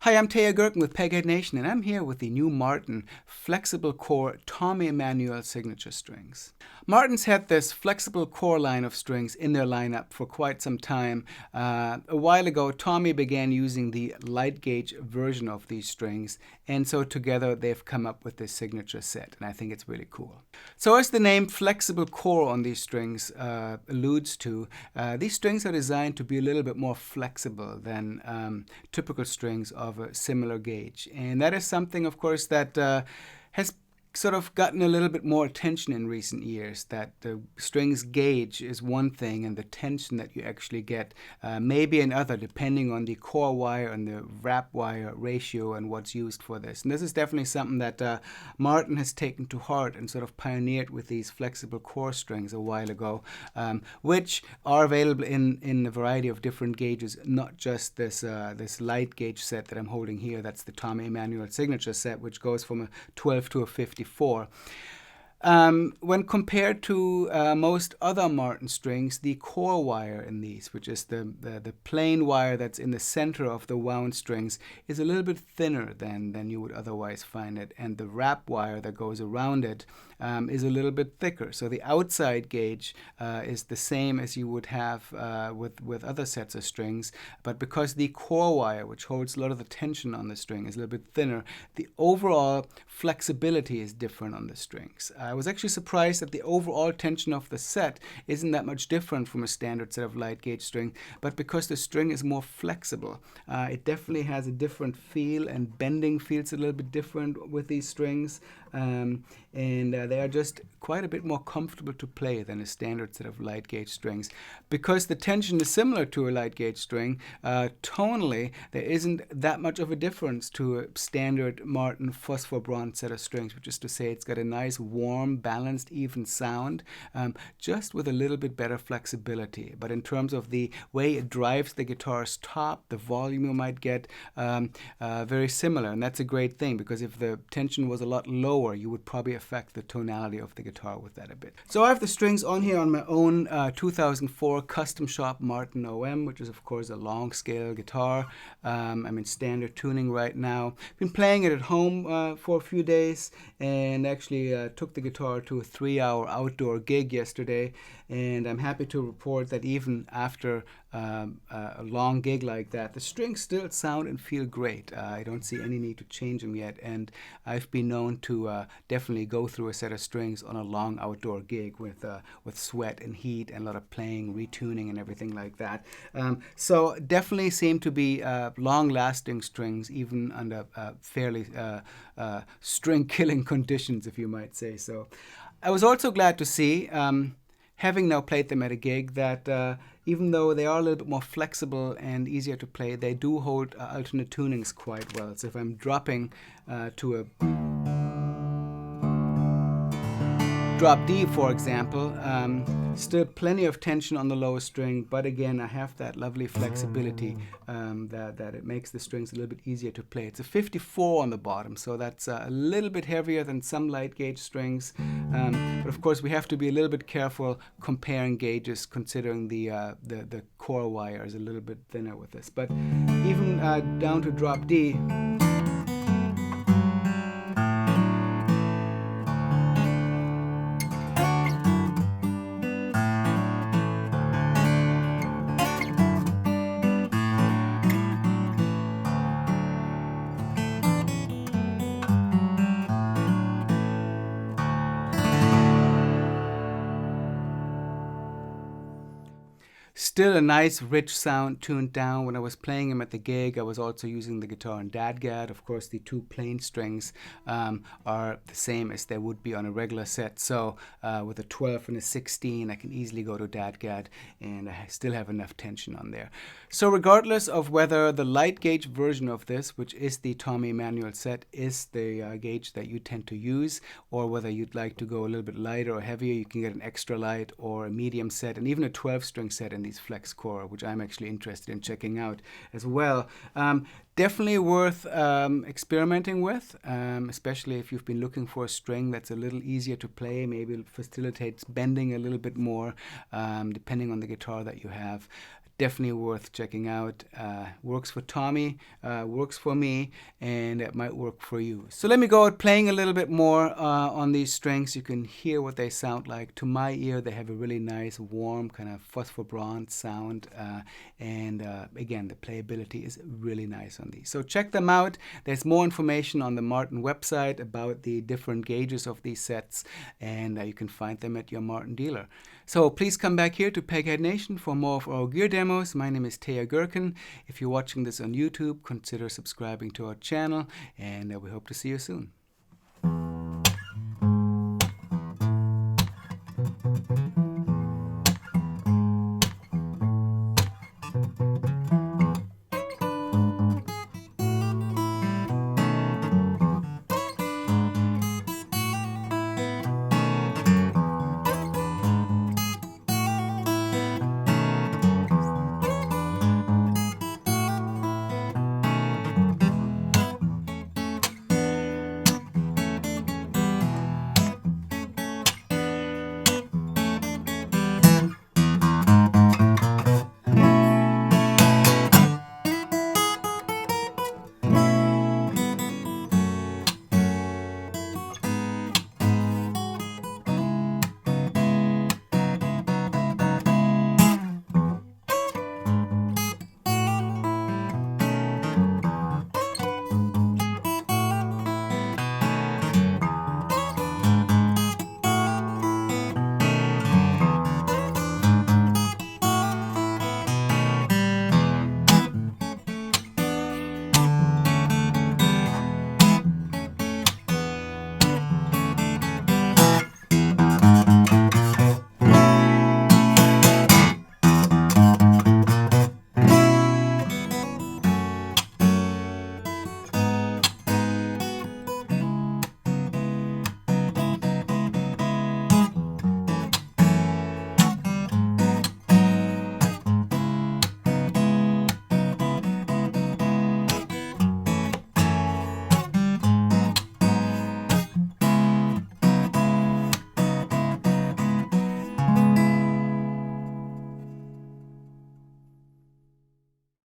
Hi, I'm Teja Gerken with Peghead Nation, and I'm here with the new Martin flexible core Tommy Emmanuel signature strings. Martin's had this flexible core line of strings in their lineup for quite some time. A while ago, Tommy began using the light gauge version of these strings, and so together they've come up with this signature set, and I think it's really cool. So as the name flexible core on these strings alludes to, these strings are designed to be a little bit more flexible than typical strings of a similar gauge. And that is something, of course, that has sort of gotten a little bit more attention in recent years, that the strings gauge is one thing and the tension that you actually get may be another, depending on the core wire and the wrap wire ratio and what's used for this. And this is definitely something that Martin has taken to heart and sort of pioneered with these flexible core strings a while ago, which are available in a variety of different gauges, not just this light gauge set that I'm holding here. That's the Tommy Emmanuel signature set, which goes from a 12 to a 54. When compared to most other Martin strings, the core wire in these, which is the plain wire that's in the center of the wound strings, is a little bit thinner than you would otherwise find it, and the wrap wire that goes around it is a little bit thicker. So the outside gauge is the same as you would have with other sets of strings, but because the core wire, which holds a lot of the tension on the string, is a little bit thinner, the overall flexibility is different on the strings. I was actually surprised that the overall tension of the set isn't that much different from a standard set of light gauge string, but because the string is more flexible, it definitely has a different feel, and bending feels a little bit different with these strings, and they are just quite a bit more comfortable to play than a standard set of light gauge strings. Because the tension is similar to a light gauge string, tonally there isn't that much of a difference to a standard Martin phosphor bronze set of strings, which is to say it's got a nice warm, balanced, even sound, just with a little bit better flexibility. But in terms of the way it drives the guitar's top, the volume you might get, very similar. And that's a great thing, because if the tension was a lot lower, you would probably affect the tonality of the guitar with that a bit. So I have the strings on here on my own 2004 custom shop Martin OM, which is of course a long scale guitar. I'm in standard tuning right now. Been playing it at home for a few days, and actually took the guitar to a 3-hour outdoor gig yesterday, and I'm happy to report that even after a long gig like that, the strings still sound and feel great. I don't see any need to change them yet, and I've been known to definitely go through a set of strings on a long outdoor gig with sweat and heat and a lot of playing, retuning, and everything like that. So definitely seem to be long-lasting strings, even under fairly string-killing conditions, if you might say so. I was also glad to see, having now played them at a gig, that even though they are a little bit more flexible and easier to play, they do hold alternate tunings quite well. So if I'm dropping to a drop D, for example, still plenty of tension on the lower string, but again, I have that lovely flexibility that it makes the strings a little bit easier to play. It's a 54 on the bottom, so that's a little bit heavier than some light gauge strings, but of course we have to be a little bit careful comparing gauges, considering the core wire is a little bit thinner with this. But even down to drop D, still a nice rich sound tuned down. When I was playing him at the gig, I was also using the guitar in dadgad. Of course, the two plain strings are the same as they would be on a regular set. So with a 12 and a 16, I can easily go to dadgad, and I still have enough tension on there. So regardless of whether the light gauge version of this, which is the Tommy Emmanuel set, is the gauge that you tend to use, or whether you'd like to go a little bit lighter or heavier, you can get an extra light or a medium set, and even a 12-string set in these flex core, which I'm actually interested in checking out as well. Definitely worth experimenting with, especially if you've been looking for a string that's a little easier to play, maybe facilitates bending a little bit more, depending on the guitar that you have. definitely worth checking out. Works for Tommy, works for me, and it might work for you. So let me go out playing a little bit more on these strings. You can hear what they sound like. To my ear, they have a really nice, warm, kind of phosphor bronze sound. And again, the playability is really nice on these. So check them out. There's more information on the Martin website about the different gauges of these sets, and you can find them at your Martin dealer. So please come back here to Peghead Nation for more of our gear demos. My name is Teja Gerken. If you're watching this on YouTube, consider subscribing to our channel, and we hope to see you soon.